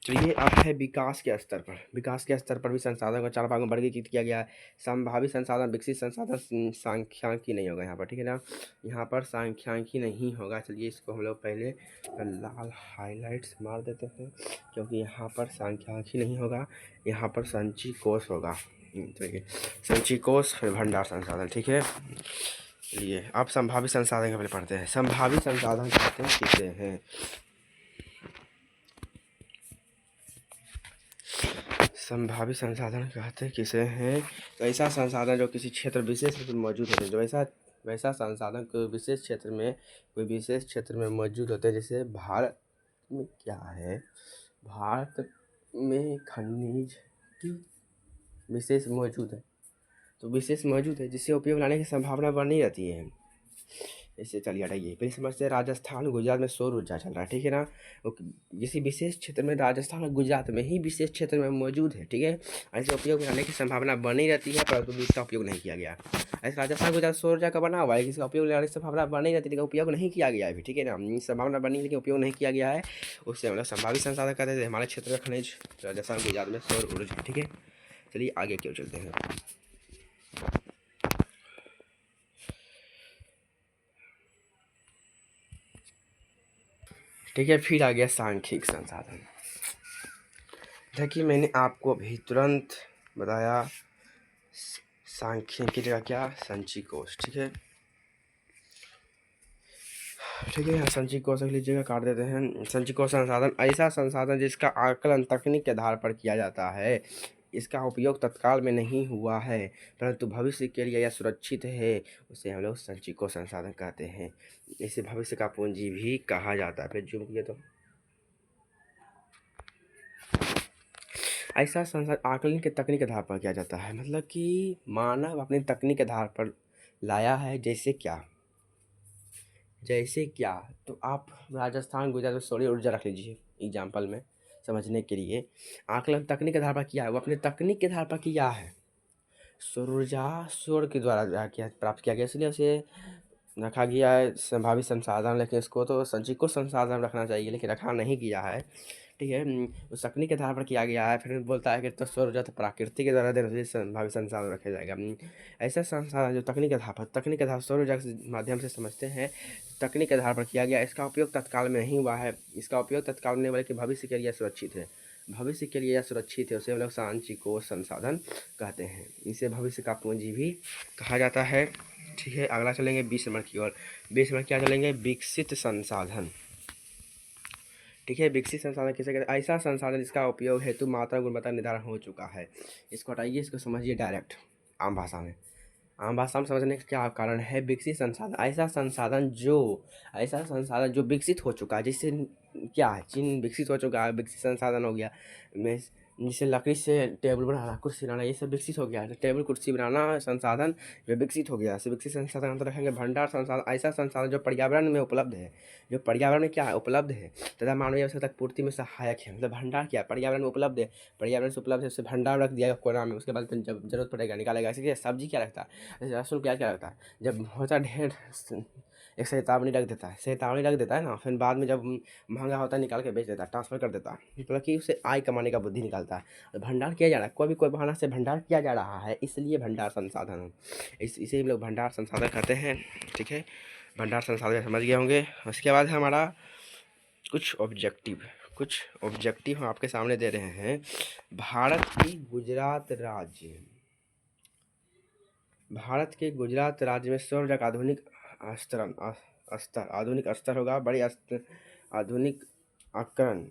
चलिए अब है विकास के स्तर पर। विकास के स्तर पर भी संसाधन को 4 भागों में वर्गीकृत किया गया है। संभावित संसाधन, विकसित संसाधन, सांख्यिकी नहीं होगा यहाँ पर। ठीक है ना, यहाँ पर सांख्यिकी नहीं होगा। चलिए इसको हम लोग पहले लाल हाईलाइट्स मार देते हैं, क्योंकि यहाँ पर सांख्यिकी नहीं होगा, यहाँ पर संचयी कोष होगा। देखिए, संचयी कोष फिर भंडार संसाधन। ठीक है, चलिए अब संभावित संसाधन के पहले पढ़ते हैं। संभावित संसाधन कहते हैं किसे हैं, संभावित संसाधन कहते हैं किसे हैं, तो ऐसा संसाधन जो किसी क्षेत्र विशेष में मौजूद होते हैं, जो वैसा संसाधन कोई विशेष क्षेत्र में मौजूद होते हैं। जैसे भारत में क्या है, भारत में खनिज की विशेष मौजूद है, तो विशेष मौजूद है जिससे उपयोग लाने की संभावना बनी रहती है। इससे चलिए हटाइए। फिर समझते हैं राजस्थान गुजरात में सौर ऊर्जा चल रहा है, ठीक है ना। किसी विशेष क्षेत्र में राजस्थान और गुजरात में ही विशेष क्षेत्र में मौजूद है, ठीक है। ऐसे उपयोग लाने की संभावना बनी रहती है, परंतु इसका उपयोग नहीं किया गया। ऐसे राजस्थान गुजरात सौर ऊर्जा का बना हुआ है, इसका उपयोग लाने की संभावना बनी रहती है, लेकिन उपयोग नहीं किया गया है, ठीक है ना। संभावना बनी लेकिन उपयोग नहीं किया गया है, उससे हम लोग संभावित संसाधन कहते थे। हमारे क्षेत्र का खनिज राजस्थान गुजरात में सौर ऊर्जा, ठीक है। चलिए आगे क्यों चलते हैं। ठीक है, फिर आ गया सांख्यिक संसाधन। देखिए मैंने आपको अभी तुरंत बताया सांख्यिकी का क्या संचयी कोष, ठीक है। ठीक है, यहाँ संचयी कोष लीजिएगा, काट देते हैं। संचयी कोष संसाधन ऐसा संसाधन जिसका आकलन तकनीक के आधार पर किया जाता है, इसका उपयोग तत्काल में नहीं हुआ है परंतु भविष्य के लिए यह सुरक्षित है, उसे हम लोग संचयी कोष संसाधन कहते हैं। इसे भविष्य का पूंजी भी कहा जाता है। फिर जूम किए तो ऐसा संसाधन आकलन के तकनीक के आधार पर किया जाता है, मतलब कि मानव अपनी तकनीक के आधार पर लाया है। जैसे क्या तो आप राजस्थान गुजरात में सौर ऊर्जा रख लीजिए एग्जाम्पल में समझने के लिए। आकलन तकनीक के आधार पर किया है, वो अपने तकनीक के आधार पर किया है। सौर ऊर्जा सौर के द्वारा किया प्राप्त किया गया, इसलिए उसे रखा गया है संभावित संसाधन, लेकिन इसको तो संचयी कोष संसाधन रखना चाहिए, लेकिन रखा नहीं गया है, ठीक है। उस तकनीक के आधार पर किया गया है। फिर बोलता है कि तो सौर ऊर्जा तो प्रकृति के द्वारा देने संभावित संसाधन रखा जाएगा। ऐसा संसाधन जो तकनीक के आधार सौर ऊर्जा के माध्यम से समझते हैं, तकनीक के आधार पर किया गया। इसका उपयोग तत्काल में नहीं हुआ है, इसका उपयोग तत्काल में बल्कि भविष्य के लिए सुरक्षित है। भविष्य के लिए यह सुरक्षित है, उसे हम लोग संचयी कोष संसाधन कहते हैं। इसे भविष्य का पूंजी भी कहा जाता है, ठीक है। अगला चलेंगे 20 नंबर की ओर। 20 नंबर क्या चलेंगे, विकसित संसाधन, ठीक है। विकसित संसाधन किसे कहते हैं, ऐसा संसाधन जिसका उपयोग हेतु मात्रा गुणवत्ता निर्धारण हो चुका है। इसको हटाइए, इसको समझिए डायरेक्ट आम भाषा में। आम भाषा में समझने का क्या कारण है। विकसित संसाधन ऐसा संसाधन जो विकसित हो चुका है, जिससे क्या है, चीन विकसित हो चुका है, विकसित संसाधन हो गया। मैं जैसे लकड़ी से टेबल बनाना, कुर्सी बनाना, ये सब विकसित हो गया है। टेबल कुर्सी बनाना संसाधन जो विकसित हो गया है। विकसित संसाधन अंतर रखेंगे भंडार संसाधन, ऐसा संसाधन जो पर्यावरण में उपलब्ध है, जो पर्यावरण में क्या है उपलब्ध है तथा मानवीय आवश्यकता पूर्ति में सहायक है। मतलब भंडार क्या पर्यावरण में उपलब्ध है, पर्यावरण से उपलब्ध है, उसे भंडार रख दिया कोना में, उसके बाद जब जरूरत पड़ेगा निकालेगा। ऐसे सब्जी क्या रखता है, लहसुन प्याज क्या रखता है, जब होता ढेर एक चेतावनी रख देता है ना, फिर बाद में जब महंगा होता है निकाल के बेच देता है, ट्रांसफ़र कर देता है, मतलब कि उसे आय कमाने का बुद्धि निकालता है। भंडार किया जा रहा है, कोई बहाना से भंडार किया जा रहा है, इसलिए भंडार संसाधन इसे हम लोग भंडार संसाधन कहते हैं, ठीक है। भंडार संसाधन समझ गए होंगे। उसके बाद हमारा कुछ ऑब्जेक्टिव हम आपके सामने दे रहे हैं। भारत के गुजरात राज्य में सौर ऊर्जा का आधुनिक स्तर होगा, बड़ी आधुनिक आकरण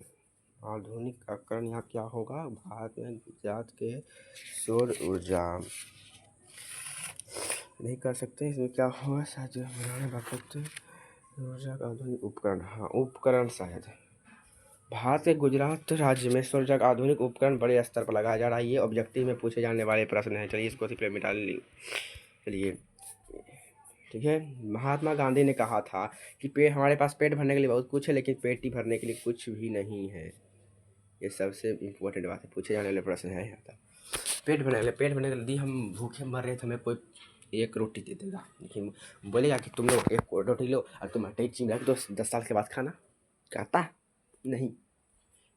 यहाँ क्या होगा, भारत में गुजरात के सौर ऊर्जा नहीं कर सकते, इसमें क्या होगा शायद ऊर्जा का आधुनिक उपकरण, हाँ उपकरण शायद। भारत के गुजरात राज्य में सौर ऊर्जा का आधुनिक उपकरण बड़े स्तर पर लगाया जा रहा है। ये ऑब्जेक्टिव में पूछे जाने वाले प्रश्न हैं। चलिए इसको सिर्फ मिटा ली। चलिए ठीक है। महात्मा गांधी ने कहा था कि हमारे पास पेट भरने के लिए बहुत कुछ है, लेकिन पेटी भरने के लिए कुछ भी नहीं है। ये सबसे इम्पोर्टेंट बात है, पूछे जाने वाले प्रश्न है यहाँ तक। पेट भरने के लिए हम भूखे मर रहे थे, हमें कोई एक रोटी दे देगा, लेकिन बोलेगा कि तुम लोग एक रोटी लो और तुम हटे चिमड़ा तो 10 साल के बाद खाना, कहता नहीं।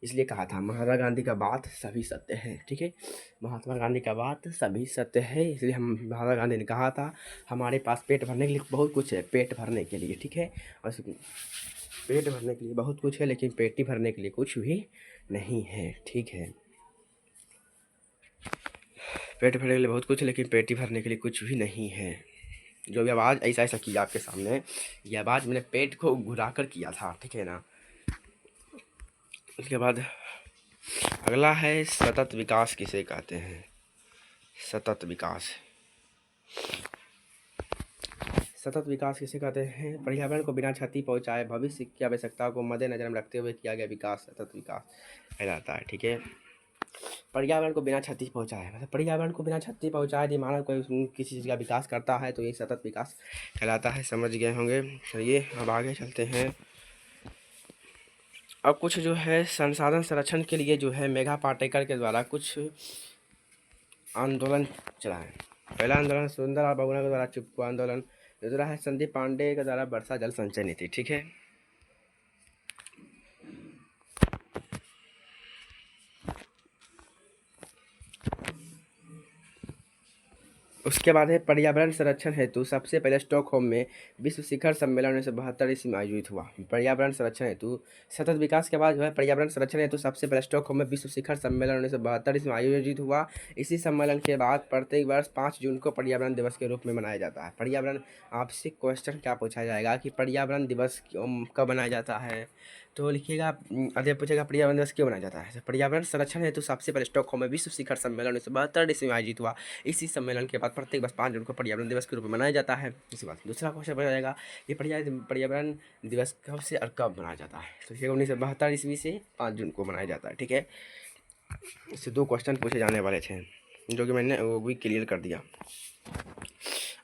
इसलिए कहा था महात्मा गांधी का बात सभी सत्य है, ठीक है। महात्मा गांधी का बात सभी सत्य है, इसलिए हम महात्मा गांधी ने कहा था हमारे पास पेट भरने के लिए बहुत कुछ है, पेट भरने के लिए, ठीक है। और पेट भरने के लिए बहुत कुछ है, लेकिन पेटी भरने के लिए कुछ भी नहीं है, ठीक है। पेट भरने के लिए बहुत कुछ है, लेकिन पेटी भरने के लिए कुछ भी नहीं है। जो भी आवाज़ ऐसा किया आपके सामने, ये आवाज़ मैंने पेट को घुरा कर किया था, ठीक है ना। उसके बाद अगला है सतत विकास किसे कहते हैं। सतत विकास किसे कहते हैं, पर्यावरण को बिना क्षति पहुंचाए भविष्य की आवश्यकताओं को मद्देनजर में रखते हुए किया गया विकास सतत विकास कहलाता है, ठीक है। पर्यावरण को बिना क्षति पहुँचाए, मतलब पर्यावरण को बिना क्षति पहुँचाए यदि मानव कोई किसी चीज़ का विकास करता है तो ये सतत विकास कहलाता है। समझ गए होंगे। चलिए अब आगे चलते हैं। अब कुछ जो है संसाधन संरक्षण के लिए जो है मेघा पाटेकर के द्वारा कुछ आंदोलन चला है। पहला आंदोलन सुंदरलाल बहुगुणा के द्वारा चिपको आंदोलन, दूसरा है संदीप पांडे के द्वारा वर्षा जल संचय नीति। ठीक है। उसके बाद है पर्यावरण संरक्षण हेतु सबसे पहले स्टॉकहोम में विश्व शिखर सम्मेलन 1972 ईस्वी में आयोजित हुआ। पर्यावरण संरक्षण हेतु सतत विकास के बाद जो है पर्यावरण संरक्षण हेतु सबसे पहले स्टॉकहोम में विश्व शिखर सम्मेलन 1972 ईस्वी में आयोजित हुआ। इसी सम्मेलन के बाद प्रत्येक वर्ष 5 जून को पर्यावरण दिवस के रूप में मनाया जाता है। पर्यावरण आपसे क्वेश्चन क्या पूछा जाएगा कि पर्यावरण दिवस कब मनाया जाता है, तो लिखिएगा अध्यय पूछेगा पर्यावरण दिवस क्यों मनाया जाता है। पर्यावरण संरक्षण हेतु सबसे पहले स्टॉकहोम में विश्व शिखर सम्मेलन 1972 ईस्वी में आयोजित हुआ। इसी सम्मेलन के बाद प्रत्येक वर्ष 5 जून को पर्यावरण दिवस के रूप में मनाया जाता है। इसी बात दूसरा क्वेश्चन पूछा जाएगा ये पर्यावरण दिवस कब से और कब मनाया जाता है, तो देखिएगा 1972 ईस्वी से 5 जून को मनाया जाता है। ठीक है। इससे 2 क्वेश्चन पूछे जाने वाले थे जो कि मैंने वो भी क्लियर कर दिया।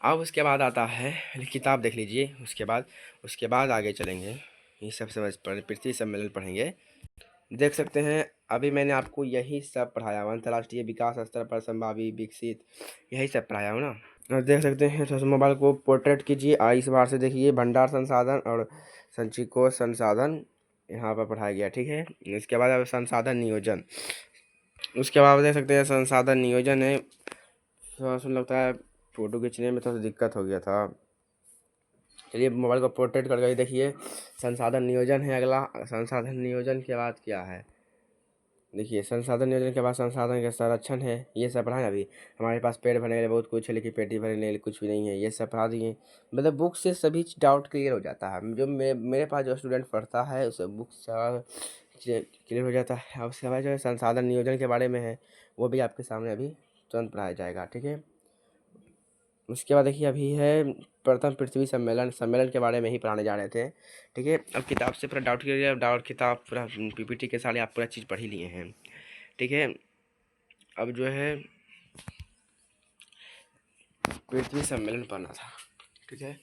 अब उसके बाद आता है, किताब देख लीजिए। उसके बाद आगे चलेंगे, ये सब समझ पृथ्वी सम्मेलन पढ़ेंगे। देख सकते हैं अभी मैंने आपको यही सब पढ़ाया हुआ, अंतर्राष्ट्रीय विकास स्तर पर संभावी विकसित, यही सब पढ़ाया हूँ ना। और देख सकते हैं थोड़ा सा मोबाइल को पोर्ट्रेट कीजिए। इस बार से देखिए भंडार संसाधन और संचिकोष संसाधन यहाँ पर पढ़ाया गया। ठीक है। इसके बाद अब संसाधन नियोजन, उसके बाद देख सकते हैं संसाधन नियोजन है। थोड़ा सा लगता है फ़ोटो खींचने में थोड़ा सा दिक्कत हो गया था। चलिए मोबाइल को पोर्ट्रेट करके देखिए संसाधन नियोजन है अगला। संसाधन नियोजन के बाद क्या है, देखिए संसाधन नियोजन के बाद संसाधन का संरक्षण है। ये सब पढ़ा अभी हमारे पास पेट भरने के लिए बहुत कुछ है लेकिन पेटी भरने के लिए कुछ भी नहीं है, ये सब पढ़ा दिए। मतलब बुक से सभी डाउट क्लियर हो जाता है। जो मेरे पास जो स्टूडेंट पढ़ता है उसे बुक से क्लियर हो जाता है। अब उसके बाद जो है संसाधन नियोजन के बारे में है वो भी आपके सामने अभी तुरंत पढ़ाया जाएगा। ठीक है। उसके बाद देखिए अभी है प्रथम पृथ्वी सम्मेलन के बारे में ही पढ़ाने जा रहे थे। ठीक है। अब किताब से पूरा डाउट क्लियर, डाउट किताब पूरा पीपीटी के सारे आप पूरा चीज़ पढ़ ही लिए हैं। ठीक है। अब जो है पृथ्वी सम्मेलन पढ़ना था। ठीक है।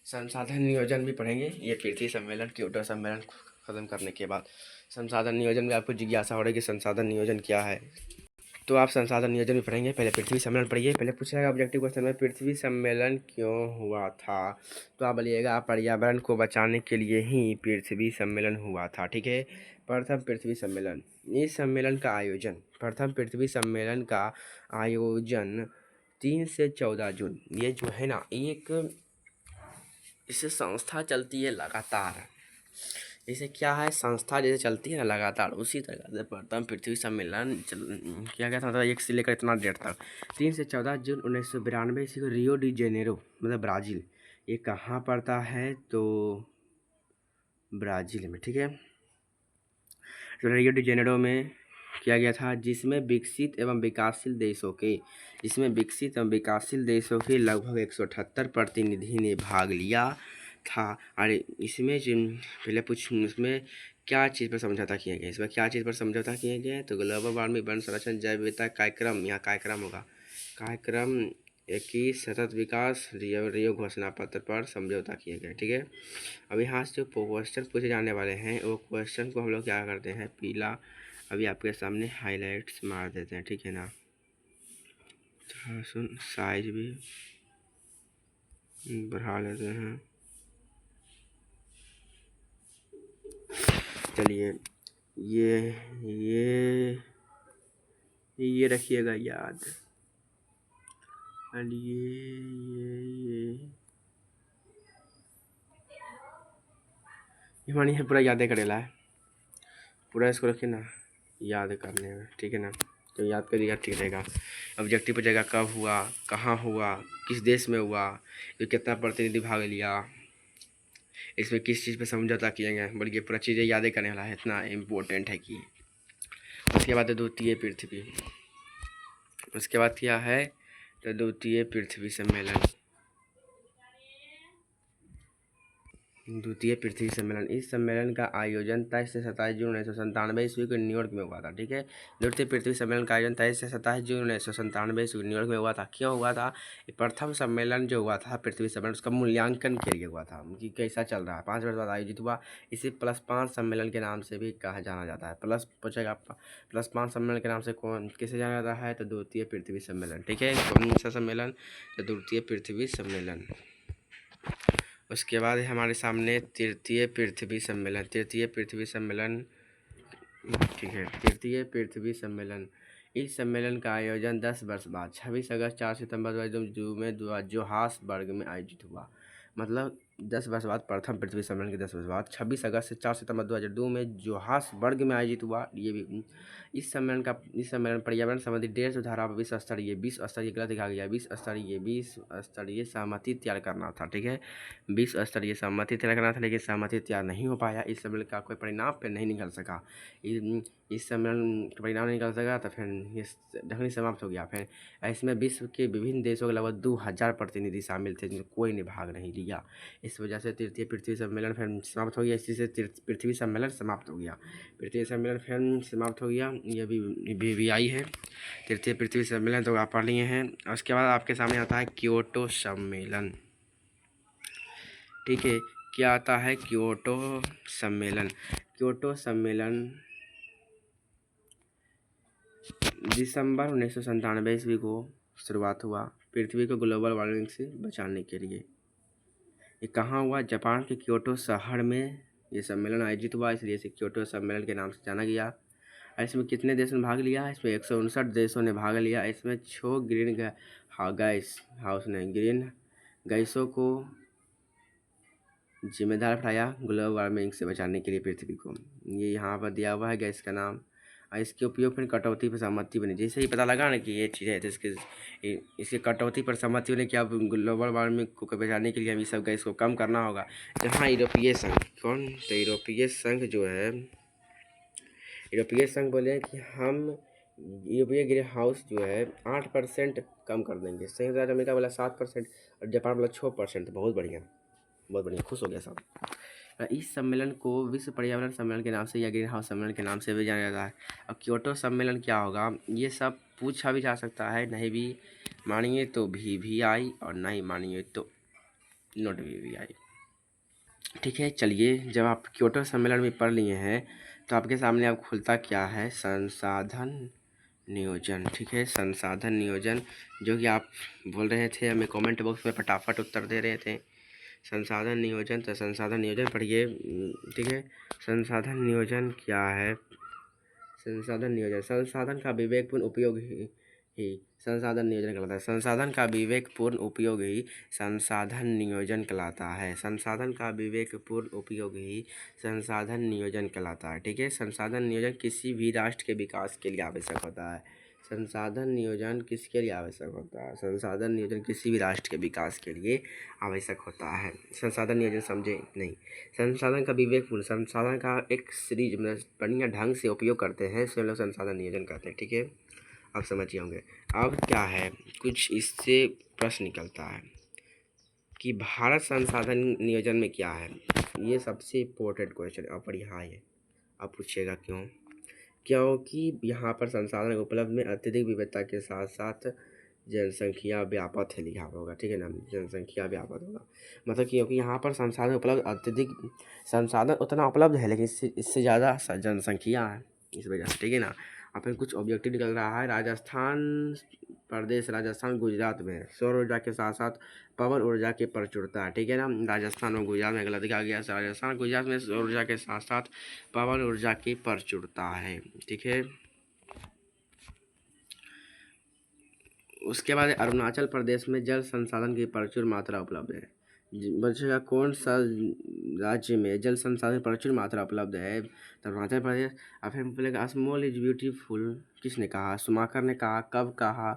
संसाधन नियोजन भी पढ़ेंगे। ये पृथ्वी सम्मेलन क्योटो सम्मेलन ख़त्म करने के बाद संसाधन नियोजन में आपको जिज्ञासा हो रही है कि संसाधन नियोजन क्या है, तो आप संसाधन नियोजन भी पढ़ेंगे। पहले पृथ्वी सम्मेलन पढ़िए। पहले पूछेगा ऑब्जेक्टिव क्वेश्चन में पृथ्वी सम्मेलन क्यों हुआ था, तो आप बोलिएगा पर्यावरण को बचाने के लिए ही पृथ्वी सम्मेलन हुआ था। ठीक है। प्रथम पृथ्वी सम्मेलन, इस सम्मेलन का आयोजन, प्रथम पृथ्वी सम्मेलन का आयोजन 3 से 14 जून, ये जो है ना एक इससे संस्था चलती है लगातार। जैसे क्या है संस्था जैसे चलती है ना लगातार, उसी तरह से प्रथम पृथ्वी सम्मेलन किया गया था। मतलब 1 से लेकर इतना डेट तक 3 से 14 जून 1992 ईस्वी को रियो डी जेनेरो मतलब ब्राज़ील, ये कहाँ पड़ता है तो ब्राज़ील में। ठीक है। तो रियो डी जेनेरो में किया गया था जिसमें विकसित एवं विकासशील देशों के लगभग 178 प्रतिनिधि ने भाग लिया था। अरे इसमें पहले इसमें क्या चीज़ पर समझौता किया गया, इसमें क्या चीज़ पर समझौता किया गया है तो ग्लोबल वार्मिंग, वन संरक्षण, जैव विविधता कार्यक्रम, यहाँ कार्यक्रम होगा, कार्यक्रम 21 सतत विकास रियो घोषणा पत्र पर समझौता किया गया। ठीक है। अब यहाँ से जो क्वेश्चन पूछे जाने वाले हैं वो क्वेश्चन को हम लोग क्या करते हैं, पीला अभी आपके सामने हाईलाइट्स मार देते हैं। ठीक है ना। सुन साइज भी बढ़ा लेते हैं। चलिए ये रखिएगा याद। और ये मानिए पूरा याद करेला है, पूरा इसको रखिए ना याद करने में। ठीक है ना। तो याद करिएगा ठीक रहेगा। ऑब्जेक्टिव पूछेगा कब हुआ, कहाँ हुआ, किस देश में हुआ, तो कितना प्रतिनिधि भाग लिया, इसमें किस चीज़ पे समझौता किया गया, बल्कि पूरा चीज़ें यादें करने वाला है, इतना इम्पोर्टेंट है कि। उसके बाद द्वितीय पृथ्वी, उसके बाद क्या है तो द्वितीय पृथ्वी सम्मेलन। द्वितीय पृथ्वी सम्मेलन। इस सम्मेलन का आयोजन 23 से 27 जून 1997 ईस्वी को न्यूयॉर्क में हुआ था। ठीक है, द्वितीय पृथ्वी सम्मेलन का आयोजन 23 से 27 जून 1997 ईस्वी को न्यूयॉर्क में हुआ था। क्यों हुआ था? प्रथम सम्मेलन जो हुआ था पृथ्वी सम्मेलन, उसका मूल्यांकन के लिए हुआ था कि कैसा चल रहा है। 5 वर्ष बाद आयोजित हुआ। इसे +5 सम्मेलन के नाम से भी कहा जाना जाता है। प्लस पूछेगा +5 सम्मेलन के नाम से कौन किसे जाना जाता है? तो द्वितीय पृथ्वी सम्मेलन। ठीक है, कौन सा सम्मेलन? तो द्वितीय पृथ्वी सम्मेलन। उसके बाद हमारे सामने तृतीय पृथ्वी सम्मेलन। तृतीय पृथ्वी सम्मेलन, ठीक है, तृतीय पृथ्वी सम्मेलन। इस सम्मेलन का आयोजन 10 वर्ष बाद 26 अगस्त 4 सितंबर 2002 में जोहान्सबर्ग में आयोजित हुआ। मतलब 10 वर्ष बाद, प्रथम पृथ्वी सम्मेलन के 10 वर्ष बाद 26 अगस्त से 4 सितंबर 2002 में जोहान्सबर्ग में आयोजित हुआ। ये भी इस सम्मेलन पर्यावरण संबंधी 150 सुधार विश्व स्तरीय गलत लिखा गया, विश्व स्तरीय सहमति तैयार करना था। ठीक है, विश्व स्तरीय सहमति तैयार करना था, लेकिन सहमति तैयार नहीं हो पाया। इस सम्मेलन का कोई परिणाम पे नहीं निकल सका। इस सम्मेलन का परिणाम नहीं निकल सका तो फिर ये ढंग समाप्त हो गया। फिर इसमें विश्व के विभिन्न देशों के लगभग 2000 प्रतिनिधि शामिल थे, जिनमें कोई ने भाग नहीं लिया। इस वजह से तृतीय पृथ्वी सम्मेलन फिर समाप्त हो गया। इसी से पृथ्वी सम्मेलन समाप्त हो गया। पृथ्वी सम्मेलन फिर समाप्त हो गया। ये भी आई है तृतीय पृथ्वी सम्मेलन, तो आप पढ़ लिए हैं। उसके बाद आपके सामने आता है क्योटो सम्मेलन। ठीक है, क्या आता है? क्योटो सम्मेलन। क्योटो सम्मेलन दिसंबर 1997 ईस्वी को शुरुआत हुआ, पृथ्वी को ग्लोबल वार्मिंग से बचाने के लिए। ये कहाँ हुआ? जापान के क्योटो शहर में ये सम्मेलन आयोजित हुआ, इसलिए इसे क्योटो सम्मेलन के नाम से जाना गया। इसमें कितने देशों ने भाग लिया? इसमें 159 देशों ने भाग लिया। इसमें 6 ग्रीन गैसों को जिम्मेदार ठहराया ग्लोबल वार्मिंग से बचाने के लिए पृथ्वी को। ये यहाँ पर दिया हुआ है गैस का नाम। इसके उपयोग फिर कटौती पर सहमति बनी। जैसे ही पता लगा ना कि ये चीज़ है, तो इसके कटौती पर सहमति बनी कि अब ग्लोबल वार्मिंग को बचाने के लिए हम इस सब गैस को कम करना होगा। जहाँ यूरोपीय संघ, कौन? तो यूरोपीय संघ जो है, यूरोपीय संघ बोले कि हम यूरोपीय ग्रीन हाउस जो है 8% कम कर देंगे। संयुक्त राज्य अमेरिका बोला 7% और जापान बोला 6%। बहुत बढ़िया, बहुत बढ़िया, खुश हो गया सब। इस सम्मेलन को विश्व पर्यावरण सम्मेलन के नाम से या ग्रीन हाउस सम्मेलन के नाम से भी जाना जाता है। अब क्योटो सम्मेलन क्या होगा? ये सब पूछा भी जा सकता है, नहीं भी मानिए तो भी आई, और नहीं मानिए तो नॉट भी आई। ठीक है, चलिए, जब आप क्योटो सम्मेलन में पढ़ लिए हैं तो आपके सामने अब खुलता क्या है? संसाधन नियोजन। ठीक है, संसाधन नियोजन, जो कि आप बोल रहे थे, हमें कमेंट बॉक्स में फटाफट उत्तर दे रहे थे। संसाधन नियोजन, तो संसाधन नियोजन पढ़िए। ठीक है, संसाधन नियोजन क्या है? संसाधन नियोजन, संसाधन का विवेकपूर्ण उपयोग ही संसाधन नियोजन कहलाता है। संसाधन का विवेकपूर्ण उपयोग ही संसाधन नियोजन कहलाता है। संसाधन का विवेकपूर्ण उपयोग ही संसाधन नियोजन कहलाता है। ठीक है, संसाधन नियोजन किसी भी राष्ट्र के विकास के लिए आवश्यक होता है। संसाधन नियोजन किसके लिए आवश्यक होता है? संसाधन नियोजन किसी भी राष्ट्र के विकास के लिए आवश्यक होता है। संसाधन नियोजन समझे नहीं? संसाधन का विवेकपूर्ण, संसाधन का एक सीरीज मतलब बढ़िया ढंग से उपयोग करते हैं, इसमें लोग संसाधन नियोजन करते हैं। ठीक है, आप समझिए होंगे। अब क्या है, कुछ इससे प्रश्न निकलता है कि भारत संसाधन नियोजन में क्या है। ये सबसे इम्पोर्टेंट क्वेश्चन अपरिहार्य है। अब पूछिएगा क्यों? क्योंकि यहाँ पर संसाधन उपलब्ध में अत्यधिक विविधता के साथ साथ जनसंख्या व्यापक है, लिखा होगा। ठीक है ना, जनसंख्या व्यापक होगा, मतलब क्योंकि यहाँ पर संसाधन उपलब्ध अत्यधिक, संसाधन उतना उपलब्ध है लेकिन इससे ज़्यादा जनसंख्या है, इस वजह से। ठीक है ना। और फिर कुछ ऑब्जेक्टिव निकल रहा है। राजस्थान प्रदेश, राजस्थान गुजरात में सौर ऊर्जा के साथ साथ पवन ऊर्जा की प्रचुरता है। ठीक है ना, राजस्थान और गुजरात में गलत दिखा गया। राजस्थान गुजरात में सौर ऊर्जा के साथ साथ पवन ऊर्जा की प्रचुरता है। ठीक है, उसके बाद अरुणाचल प्रदेश में जल संसाधन की प्रचुर मात्रा उपलब्ध है। बच्चों कौन सा राज्य में जल संसाधन प्रचुर मात्रा उपलब्ध है? तो अरुणाचल प्रदेश। और फिर बोलेगा स्मॉल इज ब्यूटीफुल, किसने कहा? शुमाकर ने कहा। कब कहा?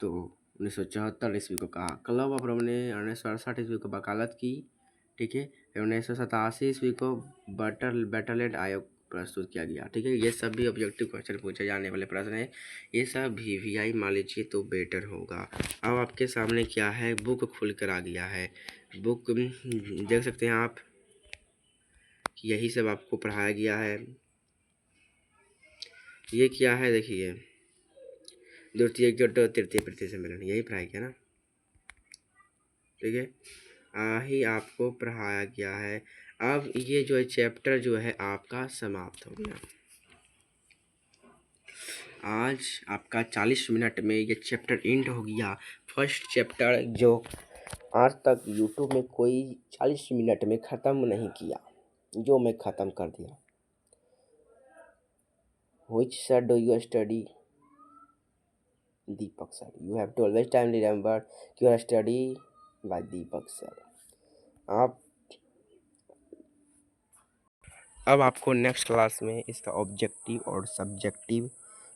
तो 1974 ईस्वी को कहा। क्लब ऑफ रोम ने 1968 ईस्वी को वकालत की। ठीक है, फिर 1987 ईस्वी को बैटलेट आयोग प्रस्तुत किया गया। ठीक है, ये सब भी ऑब्जेक्टिव क्वेश्चन पूछे जाने वाले प्रश्न है। ये सब VVI मान लीजिए तो बेटर होगा। अब आपके सामने क्या है, बुक खुल कर आ गया है। बुक देख सकते हैं आप, यही सब आपको पढ़ाया गया है। ये क्या है देखिए, द्वितीय जुट तृतीय प्रति सम्मेलन, यही पढ़ाया गया ना, ठीक है, ही आपको पढ़ाया गया है। अब ये जो है चैप्टर जो है आपका समाप्त हो गया। आज आपका 40 मिनट में ये चैप्टर एंड हो गया। फर्स्ट चैप्टर जो आज तक यूट्यूब में कोई 40 मिनट में ख़त्म नहीं किया, जो मैं ख़त्म कर दिया। Which sir do you study? Deepak sir. You have to always time remember your study by Deepak sir. आप अब आपको नेक्स्ट क्लास में इसका ऑब्जेक्टिव और सब्जेक्टिव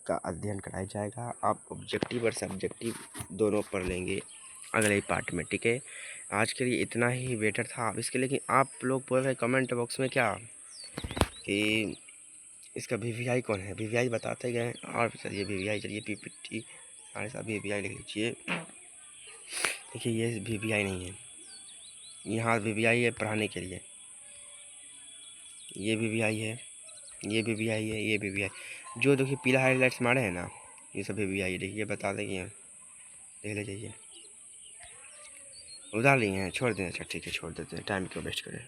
का अध्ययन कराया जाएगा। आप ऑब्जेक्टिव और सब्जेक्टिव दोनों पढ़ लेंगे अगले पार्ट में, ठीक है। आज के लिए इतना ही बेटर था। अब इसके लेकिन आप लोग बोल रहे कमेंट बॉक्स में क्या कि इसका वीवीआई कौन है, वीवीआई बताते गए। और चलिए वीवीआई, चलिए पीपीटी सारे साथ वीवीआई लिख लीजिए। देखिए ये वीवीआई नहीं है, यहाँ वीवीआई है पढ़ाने के लिए, ये वीवीआई है, ये वीवीआई है, ये वीवीआई। जो देखिए पीला हाईलाइट्स मारे हैं ना, ये सब वीवीआई। देखिए बता देंगे, देख ले जाइए। उतार लिए हैं, छोड़ दें। अच्छा ठीक है, छोड़ देते हैं, टाइम क्यों वेस्ट करें।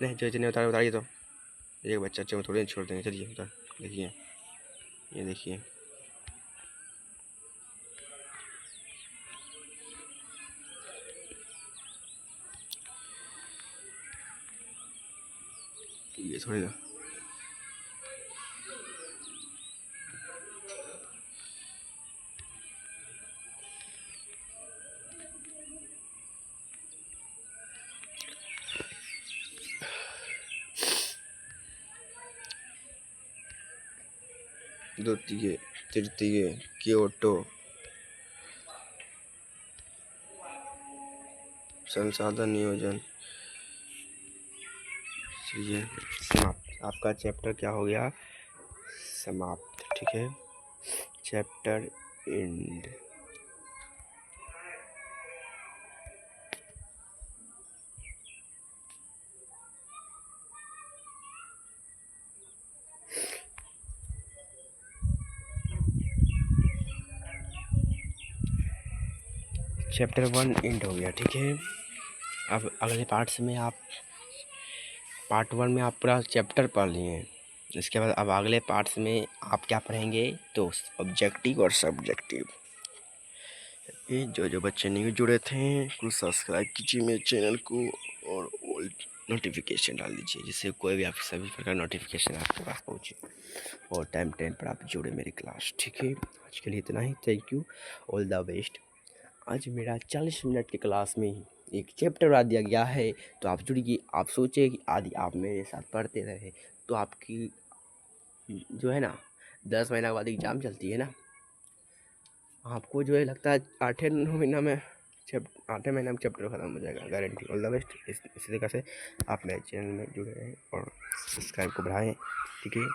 नहीं जो नहीं उतारिए तो एक बच्चा को थोड़ी छोड़ देंगे। चलिए उतार, देखिए ये देखिए, ये थोड़ी ना द्वितीय तृतीय क्योटो संसाधन नियोजन, चलिए समाप्त। आपका चैप्टर क्या हो गया, समाप्त, ठीक है। Chapter and. चैप्टर 1 एंड हो गया, ठीक है। अब अगले पार्ट्स में आप पार्ट 1 में आप पूरा चैप्टर पढ़ लिए हैं। इसके बाद अब अगले पार्ट्स में आप क्या पढ़ेंगे, तो ऑब्जेक्टिव और सब्जेक्टिव। ये जो बच्चे नहीं जुड़े थे कुछ सब्सक्राइब कीजिए मेरे चैनल को और नोटिफिकेशन डाल दीजिए, जिससे कोई भी आपके सभी प्रकार नोटिफिकेशन आपके पास पहुँचे और टाइम पर आप जुड़े मेरी क्लास, ठीक है। आज के लिए इतना ही, thank you, all the best. आज मेरा 40 मिनट की क्लास में ही एक चैप्टर बना दिया गया है, तो आप जुड़िए। आप सोचिए कि आदि आप मेरे साथ पढ़ते रहे तो आपकी जो है ना 10 महीना के बाद एग्ज़ाम चलती है ना, आपको जो है लगता है 8-9 महीना में 8 महीना में चैप्टर ख़त्म हो जाएगा, गारंटी। All the best. इसी तरीके से आप मेरे चैनल में जुड़े रहें और सब्सक्राइब को बढ़ाएँ, ठीक है।